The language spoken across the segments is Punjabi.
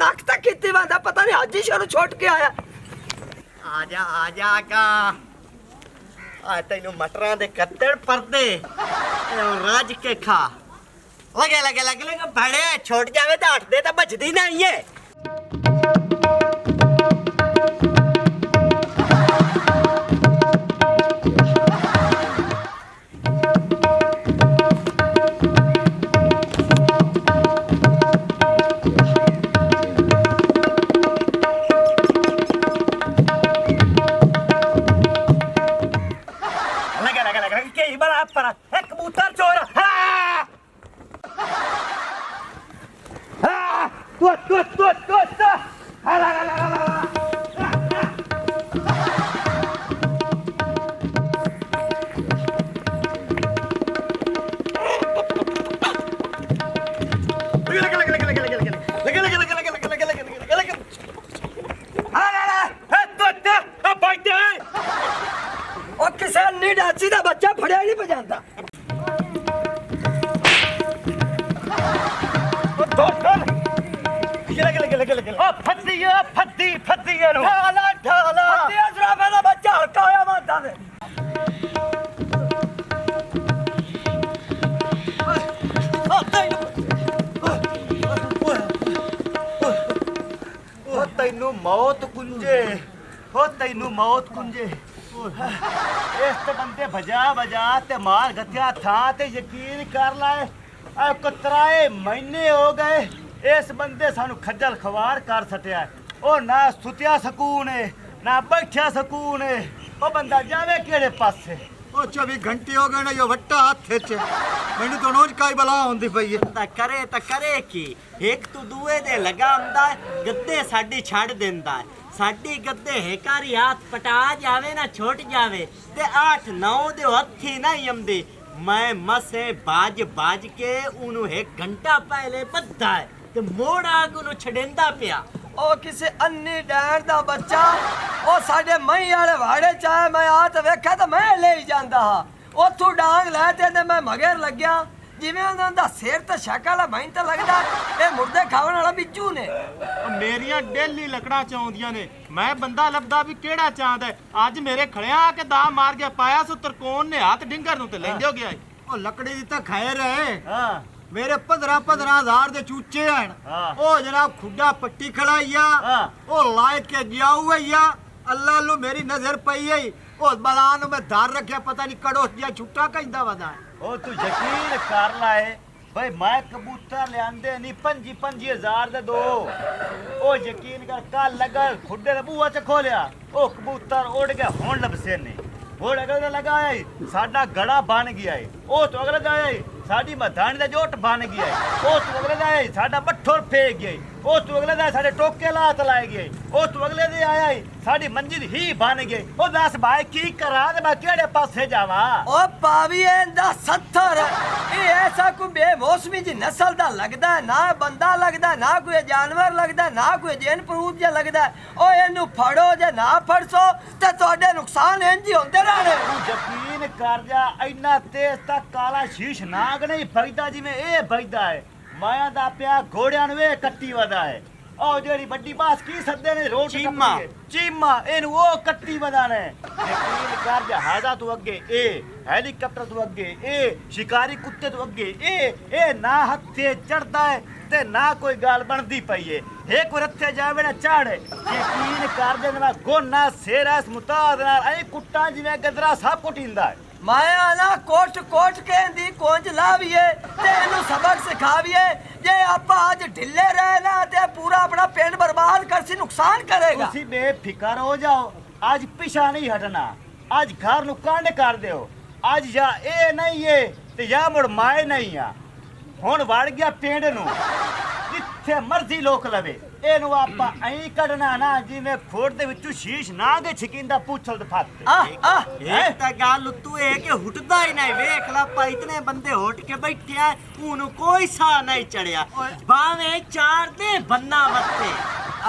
नक तक कितनी बात पता नहीं आज ही शुरू छोड़ के आया। आजा का आ तेनू मटरां दे कत्तड़ परदे राज के खा लगे बड़े छोड़ जावे तो हट दे तो बचदी नहीं है। कबूतर चोर किसी नी डाची का बच्चा फड़िया नहीं बजाता। बच्चा हल्का होया मानता है। तैनू मौत कुंजे हो तैनू मौत कुंजे इस ते बंदे बजा ते मार गत्या था ते यकीन कर लाए कतराए महीने हो गए इस बंदे सानू खज्जल खवार कर सटिया ओ ना सुतिया सकून है ना बैठा सकून है ओ बंदा जावे केड़े पासे ओ 24 घंटे हो गए ना यो वट्टा हाथ च मैनू तो रोज काई बला होंदी पई है ता करे की एक तू दूए दे लगांदा गद्दे साडी छड़ देंदा साडी गद्दे हेकारी हाथ पटा जावे ना छोट जावे ते 8-9 दे हथी ना यमदे मैं मसे बाज के उनु 1 घंटा पहले बद्दा है ते मोड़ आग उनु छडेंदा पिया ओ किसी अन्नी डैन दा बच्चा ओ साडे मई वाले वाड़े चाहे मैं आ ते वेखा ते मैं ले ही जांदा हा ओथों डांग लै ते मैं मगर लग्या जिवें उन्हां दा सिर ते शकल मैन ते लगदा ए मुर्दे खावन वाला बिज्जू ने। मेरियां डेली लकड़ा चाउंदियां ने मैं बंदा लभदा भी केड़ा चांद है अज मेरे खड़िया आके दा मार गया पाया सो तरकोन ने हाथ डिंगर नु ते लेंदे हो गया ओ लकड़ी दी तां खैर है मेरे 15 हजार दे चूचे हैं ओ जनाब खुड्डा पट्टी खड़ाइया ओ लायक के जाऊ भैया अल्लाह लो मेरी नजर पई है ओ बलान में धार रखया पता नहीं कड़ोस दिया छुट्टा कहिंदा वदा ओ तू यकीन कर लाए भाई मैं कबूतर लियांदे नहीं 25 हजार दे दो ओ यकीन कर कल लगा खुड्डे दे बूहा च खोलिया ओ कबूतर उड़ गया हुन लबसे ने वो अगले लगाया साडा गड़ा बन गया है ओ तो अगले जाया साडी मधानी दा जोट बन गया है ओ तो अगले जाया साडा बठोर फेंक गया ओ तो अगले जाया साडे टोके लात लाए गए ओ तो अगले दे आया साडी मंजिल ही बन गई ओ दस भाई की करा ते मैं केड़े पासे जावा ओ पावी एंदा 70 ए ऐसा कोई बेमौसमी जी नस्ल दा लगदा है ना बंदा लगदा ना कोई जानवर लगदा ना कोई जैन प्रूफ जे लगदा ओ एनु फड़ो जे ना फड़सो ते तोड़े नुकसान इंज ही होंदे रहने। यकीन कर जा इन्ना तेज तक काला शीश नाग नहीं बगदा जिवें ए बगदा है माया दा प्या घोड़ियां नु वे कट्टी वदा है ओ जेड़ी बड्डी बास की सद्दे ने रोड चीमा एनु ओ कट्टी वदा ने। यकीन कर जा हाजा तू अगे ए हेलीकॉप्टर तू अगे ए शिकारी कुत्ते तू अगे ए ना हथे चढ़दा है ते ना कोई गाल बनदी पई है एक रथे जावे ना चढ़ यकीन कर जे ना गोना सेरा इस मुताद नाल ऐ कुट्टा जिवें गदरा सब कुटिंदा है माया ना कोट के दी कोंज लाविए ते इनु सबक सिखाविए जे आपा आज ढिले रहे ना ते पूरा अपना पेट बर्बाद कर सी नुकसान करेगा। तुसी बेफिक्र हो जाओ आज पीछा नहीं हटना आज घर नु कांड कर दियो आज या ए नहीं है ते या मुड़ माए नहीं आ हुन वड़ गया पेंड नु जिथे मर्जी लोक लवे एनु आपा ऐ कढना ना जिवें खोड़ दे विचों शीश ना दे छिकिंदा पूछल दे फत एक ता गल तू ए के हुटदा ही नहीं वेख ला पा इतने बंदे होट के बैठे आ उनु कोई सा नहीं चढ़िया भावे 4 दे बन्ना मत्ते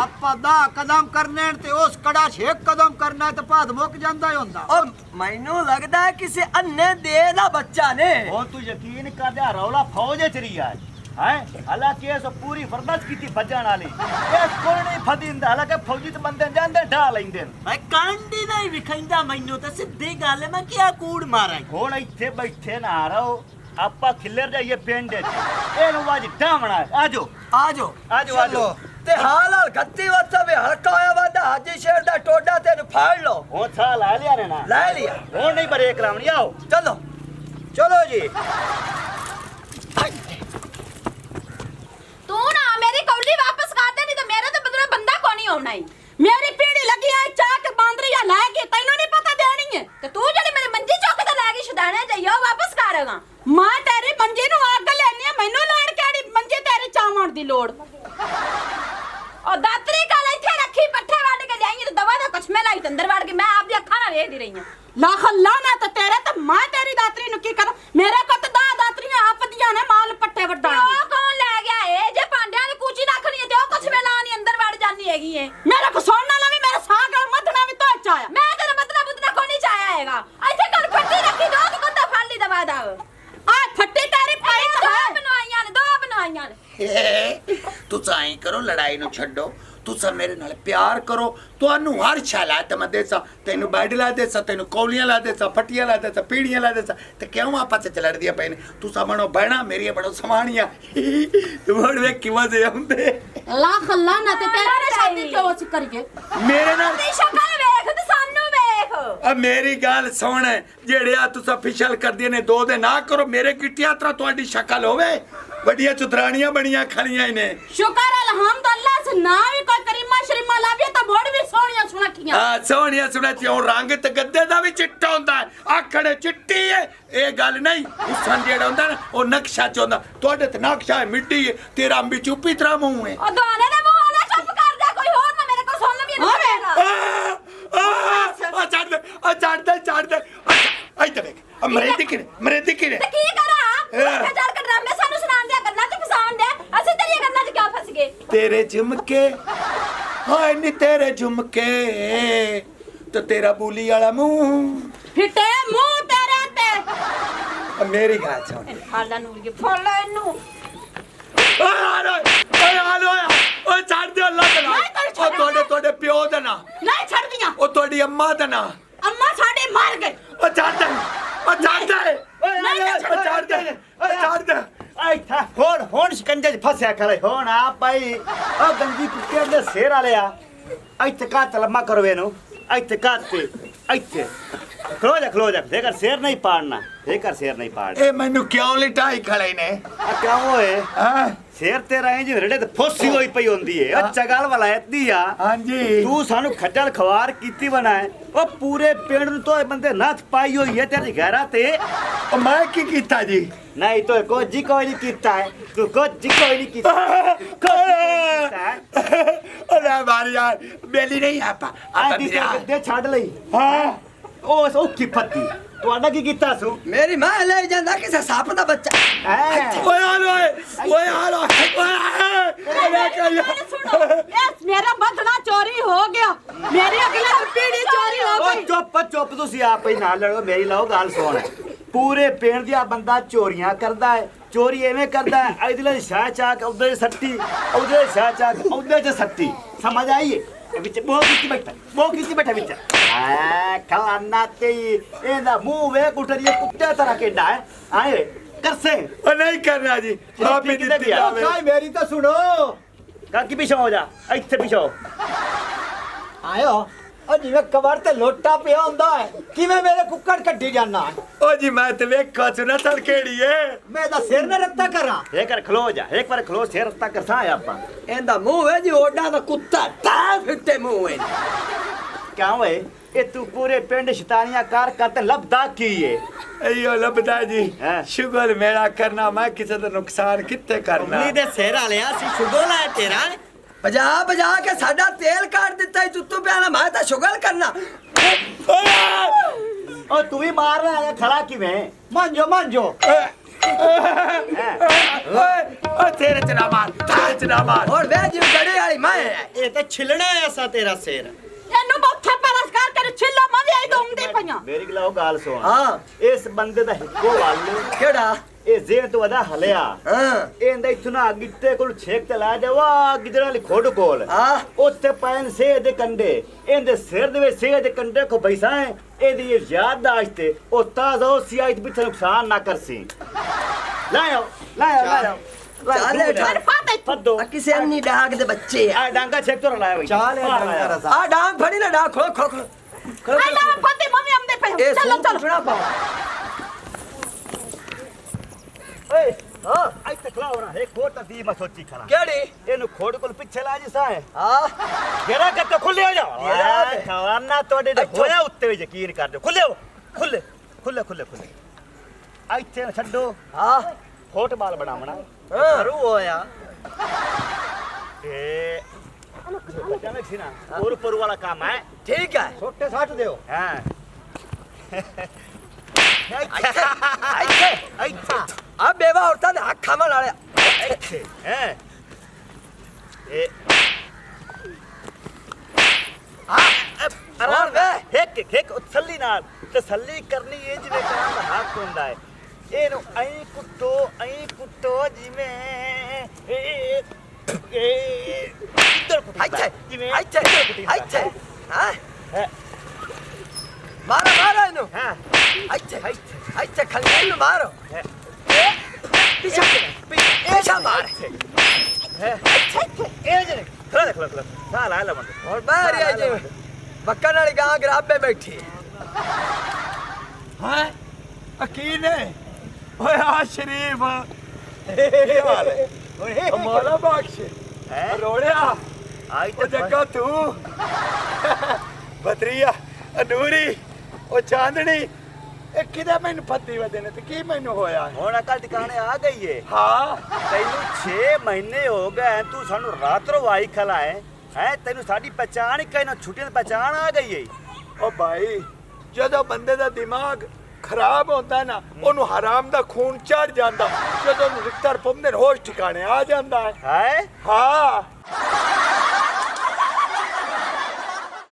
आपा 10 कदम करने ते उस कड़ा 6 कदम करना ते पाद मुक जांदा ही हुंदा ओ मैनू लगदा है किसी अन्ने दे दा बच्चा ने ओ तू यकीन कर जा रौला फौज च रिया ਹੈ ਹਾਲਾਂਕਿ ਇਹ ਸੋ ਪੂਰੀ ਵਰਦਸ਼ ਕੀਤੀ ਭੱਜਣ ਵਾਲੀ ਇਸ ਕੋਲ ਨਹੀਂ ਫਦੀਂਦਾ ਹਾਲਾਂਕਿ ਫੌਜੀ ਤੇ ਬੰਦੇ ਜਾਂਦੇ ਢਾ ਲੈਂਦੇ ਨੇ ਮੈਂ ਕਾਂਡੀ ਨਹੀਂ ਵਿਖਾਈਂਦਾ ਮੈਨੂੰ ਤਾਂ ਸਿੱਧੀ ਗੱਲ ਹੈ ਮੈਂ ਕਿਆ ਕੂੜ ਮਾਰਾਂ ਹੁਣ ਇੱਥੇ ਬੈਠੇ ਨਾ ਰਹੋ ਆਪਾਂ ਖਿੱਲਰ ਜਾਈਏ ਪਿੰਡ ਚ ਇਹਨੂੰ ਅੱਜ ਢਾਵਣਾ ਆਜੋ ਆਜੋ ਆਜੋ ਆਜੋ ਤੇ ਹਾਲ ਹਾਲ ਗੱਤੀ ਵਸਾ ਵੇ ਹਲਕਾ ਹੋਇਆ ਵਾਦਾ ਹਾਜੀ ਸ਼ੇਰ ਦਾ ਟੋਡਾ ਤੈਨੂੰ ਫੜ ਲਓ ਹੁਣ ਥਾ ਲੈ ਲਿਆ ਨੇ ਨਾ ਲੈ ਲਿਆ ਹੁਣ ਨਹੀਂ ਬਰੇਕ ਲਾਉਣੀ ਆਓ ਚਲੋ ਚਲੋ ਜੀ ਤੂੰ ਨਾ ਮੇਰੀ ਕੌਲੀ ਵਾਪਸ ਕਰ ਦੇ ਨਹੀਂ ਤਾਂ ਮੇਰੇ ਤੇ ਬਦਲੇ ਬੰਦਾ ਕੋਈ ਨਹੀਂ ਆਉਣਾ ਹੀ ਮੇਰੀ ਪੀੜੀ ਲੱਗੀ ਐ ਚਾਕ ਬਾਂਦਰੀਆ ਲੈ ਕੇ ਤੈਨੂੰ ਨਹੀਂ ਪਤਾ ਦੇਣੀ ਹੈ ਤੇ ਤੂੰ ਜਿਹੜੀ ਮੇਰੀ ਮੰਜੀ ਚੁੱਕ ਤੇ ਲੈ ਗਈ ਛਡਾਣੇ ਜਾਈਓ ਵਾਪਸ ਕਰੇਗਾ ਮਾਂ ਤੇਰੀ ਮੰਜੀ ਨੂੰ ਅੱਗ ਲੈਣੀ ਮੈਨੂੰ ਲੈਣ ਕਿਹੜੀ ਮੰਜੀ ਤੇਰੇ ਚਾਵਣ ਦੀ ਲੋੜ ਉਹ ਦਾਤਰੀ ਕਾਲ ਇੱਥੇ ਰੱਖੀ ਪੱਠੇ ਵੱਢ ਕੇ ਲਿਆਈ ਤੇ ਦਵਾ ਦਾ ਕਛਮੇ ਲਾਈ ਤੇ ਅੰਦਰ ਵੜ ਕੇ ਮੈਂ ਆਪਦੀ ਅੱਖਾਂ ਨਾਲ ਵੇਖਦੀ ਰਹੀ ਹਾਂ ਲੱਖ ਲਾਣਾ ਤੇ ਤੇਰੇ ਤੇ ਮੈਂ ਤੇਰੀ ਦਾਤਰੀ ਨੂੰ ਕੀ ਕਰਾਂ ਮੇਰੇ ਕੋਲ ਤਾਂ ਦਾਤਰੀਆਂ ਆਪਦੀਆਂ ਨੇ ਮਾਲ ਪੱਠੇ ਵੱਢਾਂ ਉਹ ਕੌਣ ਲੈ ਗਿਆ ਏ ਜੇ ਭਾਂਡਿਆਂ ਦੀ ਕੂਚੀ ਰੱਖਣੀ ਤੇ ਉਹ ਕਛਮੇ ਲਾਣੀ ਅੰਦਰ ਵੜ ਜਾਨੀ ਹੈਗੀ ਏ ਮੇਰੇ ਕੋ ਸੁਣਨਾ ਨਾ ਵੀ ਮੇਰੇ ਸਾਹ ਗਲ ਮੱਧਣਾ ਵੀ ਤੋਂ ਚਾਇਆ ਮੈਂ ਤੇਰਾ ਮਤਲਬ ਉਤਨਾ ਕੋਈ ਨਹੀਂ ਚਾਇਆ ਹੈਗਾ ਇੱਥੇ ਗੱਲ ਫੱਟੀ ਰੱਖੀ ਦੋ ਤੇ ਕੁੱਤਾ ਫੜ ਲਈ ਦਵਾ ਦਾ ਆ ਫੱਟੀ ਤੇਰੀ ਪਾਈ ਦੋ ਬਣਵਾਈਆਂ ਨੇ ਦੋ ਬਣਵਾਈਆਂ ਨੇ ਤੁਸੀਂ ਐਂ ਕਰੋ ਲੜਾਈ ਨੂੰ ਛੱਡੋ ਤੁਸੀਂ ਮੇਰੇ ਨਾਲ ਪਿਆਰ ਕਰੋ ਤੁਹਾਨੂੰ ਹਰ ਛਾਲਾ ਤੇ ਮੈਂ ਦੇਸਾਂ ਤੈਨੂੰ ਬੈਡ ਲਾ ਦੇਸਾਂ ਤੈਨੂੰ ਕੌਲੀਆਂ ਲਾ ਦੇਸਾਂ ਫੱਟੀਆਂ ਲਾ ਦੇਸਾਂ ਪੀੜੀਆਂ ਲਾ ਦੇਸਾਂ ਤੇ ਕਿਉਂ ਆਪਸ ਚ ਲੜਦੀਆਂ ਪਏ ਨੇ ਤੁਸੀਂ ਬਣੋ ਬਹਿਣਾ ਮੇਰੀਆਂ ਬਣੋ ਸਮਾਣੀਆਂ ਤੂੰ ਵੇਖ ਕਿਵੇਂ ਦੇ ਹੁੰਦੇ ਲੱਖ ਲਾਣਾ ਤੇ ਤੇਰੇ ਨਾਲ ਸ਼ਾਦੀ ਕਿਉਂ ਅਸੀਂ ਕਰੀਏ ਮੇਰੇ ਨਾਲ ਦੀ ਸ਼ਕਲ ਵੇਖ ਤੇ ਸਾਨੂੰ ਵੇਖ ਆ ਮੇਰੀ ਗੱਲ ਸੁਣ ਜਿਹੜੇ ਆ ਤੁਸੀਂ ਫਿਸ਼ਲ ਕਰਦੀਆਂ ਨੇ ਦੋ ਦੇ ਨਾ ਕਰੋ ਮੇਰੇ ਕਿੱਟਿਆ ਤਰਾ ਤੁਹਾਡੀ ਸ਼ਕਲ ਹੋਵੇ ਵੱਡੀਆਂ ਚੁਤਰਾਣੀਆਂ ਬਣੀਆਂ ਖਲੀਆਂ ਨੇ ਸ਼ੁਕਰ ਅਲਹਮਦੁਲਿल्लाह ਸੇ ਨਾ ਵੀ ਕੋਈ ਕਰੀਮਾ ਸ਼ਰੀਮਾ ਲਾਵੇ ਤਾਂ ਬੋੜ ਵੀ ਸੋਹਣੀਆਂ ਸੁਣਖੀਆਂ ਆ ਸੋਹਣੀਆਂ ਸੁਣਾਤੀਆਂ ਉਹ ਰੰਗ ਤੇ ਗੱਦੇ ਦਾ ਵੀ ਚਿੱਟਾ ਹੁੰਦਾ ਆਖੜੇ ਚਿੱਟੀ ਏ ਇਹ ਗੱਲ ਨਹੀਂ ਉਸਨ ਜਿਹੜਾ ਹੁੰਦਾ ਨਾ ਉਹ ਨਕਸ਼ਾ ਚ ਹੁੰਦਾ ਤੁਹਾਡੇ ਤੇ ਨਕਸ਼ਾ ਹੈ ਮਿੱਟੀ ਹੈ ਤੇਰਾ ਅੰਬੀ ਚੁੱਪੀ ਤਰ੍ਹਾਂ ਮੂੰਹ ਹੈ ਉਹ ਦੋਨੇ ਦੇ ਮੂੰਹ ਵਾਲਾ ਚੁੱਪ ਕਰ ਜਾ ਕੋਈ ਹੋਰ ਨਾ ਮੇਰੇ ਕੋਲ ਸੁਣ ਲਵੀ ਹੋਵੇਗਾ ਚੜ ਦੇ ਇੱਥੇ ਵੇਖ ਮਰੇਦੀ ਕਿਨੇ ਤੇ ਕੀ ਕਰਾਂ ਉੱਥੇ ਚੜ ਕੇ ਡਰਾਮੇ ਸਾਨੂੰ ਸੁਣਾਉਣ ਦੀਆਂ ਗੱਲਾਂ ਚ ਫਸਾਉਣ ਦੇ ਅਸੀਂ ਤੇਰੀਆਂ ਗੱਲਾਂ ਚ ਕਿਉਂ ਫਸ ਗਏ ਤੇਰੇ ਝੁਮਕੇ ਹਾਏ ਨੀ ਤੇਰੇ ਝੁਮਕੇ ਤੇ ਤੇਰਾ ਬੂਲੀ ਵਾਲਾ ਮੂੰਹ ਫਿੱਟੇ ਮੂੰਹ ਤੇਰੇ ਤੇ ਮੇਰੀ ਗੱਲ ਸੁਣ ਹਾਲਾ ਨੂਰ ਕੇ ਫੜ ਲੈ ਇਹਨੂੰ ਓਏ ਛੱਡ ਦੇ ਅੱਲਾ ਦਾ ਨਾਮ ਉਹ ਤੁਹਾਡੇ ਪਿਓ ਦਾ ਨਾਂ ਨਹੀਂ ਛੱਡਦੀਆਂ ਉਹ ਤੁਹਾਡੀ ਅੰਮਾ ਦਾ ਨਾਂ ਅੰਮਾ ਸਾਡੇ ਮਰ ਗਏ ਉਹ ਛੱਡ ਦੇ ਇੱਥਾ ਹੁਣ ਸ਼ਿਕੰਜੇ ਚ ਫਸਿਆ ਖੜੇ ਹੁਣ ਆ ਭਾਈ ਉਹ ਗੰਜੀ ਕੁੱਤੇ ਦੇ ਸਿਰ ਵਾਲਿਆ ਇੱਥੇ ਕਾਤ ਲੰਮਾ ਕਰੋ ਇਹਨੂੰ ਇੱਥੇ ਕਾਤ ਤੇ ਇੱਥੇ ਖਲੋ ਜਾ ਦੇਖਰ ਸਿਰ ਨਹੀਂ ਪਾੜਨਾ ਦੇਖਰ ਸਿਰ ਨਹੀਂ ਪਾੜ ਇਹ ਮੈਨੂੰ ਕਿਉਂ ਲਿਟਾਈ ਖੜੇ ਨੇ ਆ ਕਿਉਂ ਹੋਏ ਹਾਂ ਸਿਰ ਤੇ ਰਹੇ ਜੀ ਰੜੇ ਤੇ ਫੋਸੀ ਹੋਈ ਪਈ ਹੁੰਦੀ ਏ ਉਹ ਚਗਲ ਵਲਾਇਤੀ ਆ ਹਾਂਜੀ ਤੂੰ ਸਾਨੂੰ ਖੱਜਲ ਖਵਾਰ ਕੀਤੀ ਬਣਾਏ ਉਹ ਪੂਰੇ ਪਿੰਡ ਨੂੰ ਤੋਏ ਬੰਦੇ ਨੱਥ ਪਾਈ ਹੋਈ ਹੈ ਤੇਰੀ ਘਰਾਂ ਤੇ ਉਹ ਮੈਂ ਕੀ ਕੀਤਾ ਜੀ ਨਹੀਂ ਤੋਏ ਕੋਈ ਨਹੀਂ ਕੀਤਾ ਹੈ ਤੂੰ ਕੋਈ ਨਹੀਂ ਕੀਤਾ ਅਰੇ ਮਾਰੀ ਯਾਰ ਬੇਲੀ ਨਹੀਂ ਆਪਾਂ ਆਦੀ ਤੇ ਗੱਦੇ ਛੱਡ ਲਈ ਹਾਂ ਉਹ ਔਖੀ ਫੱਤੀ ਤੁਹਾਡਾ ਕੀ ਕੀਤਾ ਸੂ ਮੇਰੀ ਮਾਂ ਲੈ ਜਾਂਦਾ ਕਿਸੇ ਸੱਪ ਦਾ ਬੱਚਾ ਓਏ ਆ ਲੋ ਇਹ ਮੇਰਾ ਬਦਨਾ ਚੋਰੀ ਹੋ ਗਿਆ ਮੇਰੀ ਅਗਲੀ ਪੀੜੀ ਚੋਰੀ ਹੋ ਓ ਗਈ ਚੁੱਪ ਤੁਸੀਂ ਆਪ ਹੀ ਨਾਲ ਲੜੋ ਮੇਰੀ ਲਓ ਗੱਲ ਸੁਣ ਪੂਰੇ ਪਿੰਡ ਦਾ ਬੰਦਾ ਚੋਰੀਆਂ ਕਰਦਾ ਹੈ ਚੋਰੀ ਐਵੇਂ ਕਰਦਾ ਹੈ ਇਧਰਲੇ ਸ਼ਾਹ ਚਾਕ ਉਧਰ ਸੱਟੀ ਉਧਰ ਸ਼ਾਹ ਚਾਕ ਉਧਰ ਚ ਸੱਟੀ ਸਮਝ ਆਈਏ ਵਿੱਚ ਬੋ ਕੀਤੀ ਬੈਠਾ ਵਿੱਚ ਆ ਖਾਨਾ ਤੇ ਇਹਦਾ ਮੂੰਹ ਵੇ ਕੁੱਟਰੀਏ ਕੁੱਤੇ ਤਰ੍ਹਾਂ ਕਿੱਡਾ ਹੈ ਆਏ ਕਰਸੇ ਉਹ ਨਹੀਂ ਕਰਨਾ ਜੀ ਮਾਫੀ ਦਿੱਤੀ ਜਾਵੇ ਕਾਈ ਮੇਰੀ ਤਾਂ ਸੁਣੋ ਕਾਕੀ ਪਿਛੋ ਹੋ ਜਾ ਇੱਥੇ ਪਿਛੋ ਆਇਓ ਉਹ ਜਿਵੇਂ ਕਬਰ ਤੇ ਲੋਟਾ ਪਿਆ ਹੁੰਦਾ ਹੈ ਕਿਵੇਂ ਮੇਰੇ ਕੁੱਕੜ ਕੱਢੀ ਜਾਣਾ ਓ ਜੀ ਮੈਂ ਤੇ ਵੇਖੋ ਨਸਲ ਕਿਹੜੀ ਏ ਮੈਂ ਤਾਂ ਸਿਰ ਨੇ ਰੱਤਾ ਕਰਾਂ ਇਹ ਕਰ ਖਲੋ ਜਾ ਇੱਕ ਵਾਰ ਖਲੋ ਸਿਰ ਤੱਕ ਕਰਸਾ ਆਪਾਂ ਇਹਦਾ ਮੂੰਹ ਹੈ ਜੀ ਓਡਾ ਦਾ ਕੁੱਤਾ ਤਾਂ ਫਿੱਟੇ ਮੂੰਹ ਹੈ ਕਿਉਂ ਓਏ ਇਹ ਤੂੰ ਪੂਰੇ ਪਿੰਡ ਸ਼ੈਤਾਨੀਆਂ ਕਰ ਤੇ ਲੱਭਦਾ ਕੀ ਏ ਅਈਓ ਲੱਭਦਾ ਜੀ ਹਾਂ। ਸ਼ੁਗਲ ਮੇਰਾ ਕਰਨਾ ਮੈਂ ਕਿਸੇ ਦਾ ਨੁਕਸਾਨ ਕਿੱਥੇ ਕਰਨਾ ਦੇ ਸਿਰ ਵਾਲਿਆ ਸੀ ਸ਼ੁਗੋ ਲਾਇਆ ਤੇਰਾ ਬਜਾ ਕੇ ਸਾਡਾ ਤੇਲ ਕੱਢ ਦਿੱਤਾ ਈ ਤੁੱਤੂ ਪਿਆਣਾ ਮੈਂ ਤਾਂ ਸ਼ੁਗਲ ਕਰਨਾ ਓ ਤੂੰ ਵੀ ਮਾਰ ਰਿਹਾ ਹੈ ਖੜਾ ਕਿਵੇਂ ਮੰਜੋ ਓ ਤੇਰੇ ਚ ਨਾ ਮਾਰ ਹੋਰ ਵੇ ਜੀ ਗੜੇ ਵਾਲੀ ਮੈਂ ਇਹ ਤਾਂ ਛਿਲਣਾ ਐਸਾ ਤੇਰਾ ਸਿਰ ਇਹਨੂੰ ਬੋਥੇ ਪਰਸ ਕਰ ਕੇ ਛਿੱਲਾ ਮੈਂ ਵੀ ਆਈ ਦਊਂਦੀ ਪਈਆਂ ਮੇਰੀ ਗੱਲ ਸੁਣ ਹਾਂ ਇਸ ਬੰਦੇ ਦਾ ਇੱਕੋ ਵੱਲ ਕਿਹੜਾ ਇਹ ਜ਼ੇਰ ਤੋਂ ਵਧਾ ਹਲਿਆ ਹਾਂ ਇਹਦਾ ਇਤਨਾ ਗਿੱਟੇ ਕੋਲ ਛੇਕ ਤੇ ਲਾ ਜਾਵਾ ਗਿੱਦੜ ਵਾਲੀ ਖੋਡ ਕੋਲ ਹਾਂ ਉੱਥੇ ਪੈਨ ਸੇ ਦੇ ਕੰਡੇ ਇਹਦੇ ਸਿਰ ਦੇ ਵਿੱਚ ਸੇ ਦੇ ਕੰਡੇ ਕੋ ਬੈਸਾ ਹੈ ਇਹਦੀ ਇਹ ਯਾਦਦਾਸ਼ਤ ਤੇ ਉਹ ਤਾਜ਼ਾ ਸਿਆਇਤ ਪਿੱਛੇ ਨੁਕਸਾਨ ਨਾ ਕਰਸੀ ਲਾਓ ਚੱਲ ਪਰ ਫਾਤੇ ਫੱਦੋ ਕਿਸੇ ਅੰਨੀ ਡਾਂਗ ਦੇ ਬੱਚੇ ਆ ਆ ਡਾਂਗਾ ਛੇਕ ਤੋਂ ਲਾਇਆ ਬਈ ਚਾਲ ਹੈ ਡੰਗਰ ਅਸਾਂ ਆ ਡਾਂਗ ਫੜੀ ਨਾ ਡਾਂਗ ਖੋਲ ਖੋਲ ਖੋਲ ਆ ਲੈ ਫਾਤੇ ਮੰਮੀ ਆਮਦੇ ਪਏ ਇਹ ਚਲੋ ਸੂਟ ਚਲੋ ਸੁਣਾ ਪਾ ਓਏ ਹਾਂ ਇੱਥੇ ਖਲਾਓ ਨਾ ਇੱਕ ਹੋਰ ਤਦੀ ਮੈਂ ਸੋਚੀ ਖੜਾ ਕਿਹੜੀ ਇਹਨੂੰ ਖੋੜ ਕੋਲ ਪਿੱਛੇ ਲਾ ਜਿਸਾ ਹੈ ਆ ਕਿਹੜਾ ਗੱਟ ਖੁੱਲੇ ਹੋ ਜਾ ਕਿਹੜਾ? ਖਵਾਨਾ ਤੁਹਾਡੇ ਦੇ ਅੱਛਾ। ਹੋਇਆ ਉੱਤੇ ਵੀ ਯਕੀਨ ਕਰ ਦਿਓ ਖੁੱਲੇ ਇੱਥੇ ਨਾ ਛੱਡੋ ਆ ਫੁੱਟਬਾਲ ਬਣਾਵਣਾ ਹਾਂ। ਕਰੂ ਹੋਇਆ ਤੇ ਅਚਾਨਕ ਸੀ ਨਾ ਉਰ ਵਾਲਾ ਕੰਮ ਹੈ ਠੀਕ ਹੈ ਛੋਟੇ ਸੱਟ ਦਿਓ ਹਾਂ ਇੱਥੇ ਆ ਬੇਵਾ ਔਰਤਾਂ ਦੇ ਹੱਥ ਖਾਵਣ ਵਾਲਿਆ ਇੱਥੇ ਹੈ ਇਹ ਆਰਾਮ ਵੇ ਇੱਕ ਤਸੱਲੀ ਕਰਨੀ ਇਹ ਜਿਵੇਂ ਕਹਿਣ ਦਾ ਹੱਕ ਹੁੰਦਾ ਹੈ ਇਹਨੂੰ ਐਂ ਕੁੱਟੋ ਜਿਵੇਂ ਇੱਧਰ ਕੁੱਟੀਦਾ ਇੱਥੇ ਜਿਵੇਂ ਇੱਥੇ ਹਾਂ ਮਾਰੋ ਇਹਨੂੰ ਹਾਂ ਇੱਥੇ ਖੰਡੇ ਨੂੰ ਮਾਰੋ ਪਿੱਛੇ ਮਾਰ ਇਹ ਜਿਹੜੇ ਖਲਾ ਸਾਲ ਆ ਲਵਣ ਹੋਰ ਬਾਹਰ ਆ ਜੇ ਬੱਕਣ ਵਾਲੀ ਗਾਂ ਗਰਾਬੇ ਬੈਠੀ ਹਾਂ ਅਕੀਲ ਨੇ ਓਏ ਆ ਸ਼ਰੀਫ ਕੀ ਹਾਲ ਹੈ ਓਏ ਮੌਲਾ ਬਖਸ਼ ਹੈ ਰੋੜਿਆ ਆਈ ਉਹ ਜੱਗਾ ਤੂੰ ਬਦਰੀਆ ਅਨੂਰੀ ਉਹ ਚਾਂਦਣੀ ਇਹ ਕਿਹਦਾ ਮੈਨੂੰ ਫੱਤੀ ਵਦੇ ਨੇ ਤੇ ਕੀ ਮੈਨੂੰ ਹੋਇਆ ਹੁਣ ਅਕਲ ਟਿਕਾਣੇ ਆ ਗਈ ਏ ਹਾਂ ਤੈਨੂੰ 6 ਮਹੀਨੇ ਹੋ ਗਏ ਤੂੰ ਸਾਨੂੰ ਰਾਤ ਰਵਾਈ ਖਲਾਏ ਹੈ ਤੈਨੂੰ ਸਾਡੀ ਪਛਾਣ ਹੀ ਕਹਿਣਾ ਛੁੱਟੀਆਂ ਦੀ ਪਛਾਣ ਆ ਗਈ ਏ ਉਹ ਭਾਈ ਜਦੋਂ ਬੰਦੇ ਦਾ ਦਿਮਾਗ ਖਰਾਬ ਹੁੰਦਾ ਨਾ ਉਹਨੂੰ ਹਰਾਮ ਦਾ ਖੂਨ ਚੜ ਜਾਂਦਾ ਜਦੋਂ ਉਹਨੂੰ ਰਿਕਤਰ ਪੁੰਦੇ ਹੋਸ਼ ਠਿਕਾਣੇ ਆ ਜਾਂਦਾ ਹੈ ਹੈ ਹਾਂ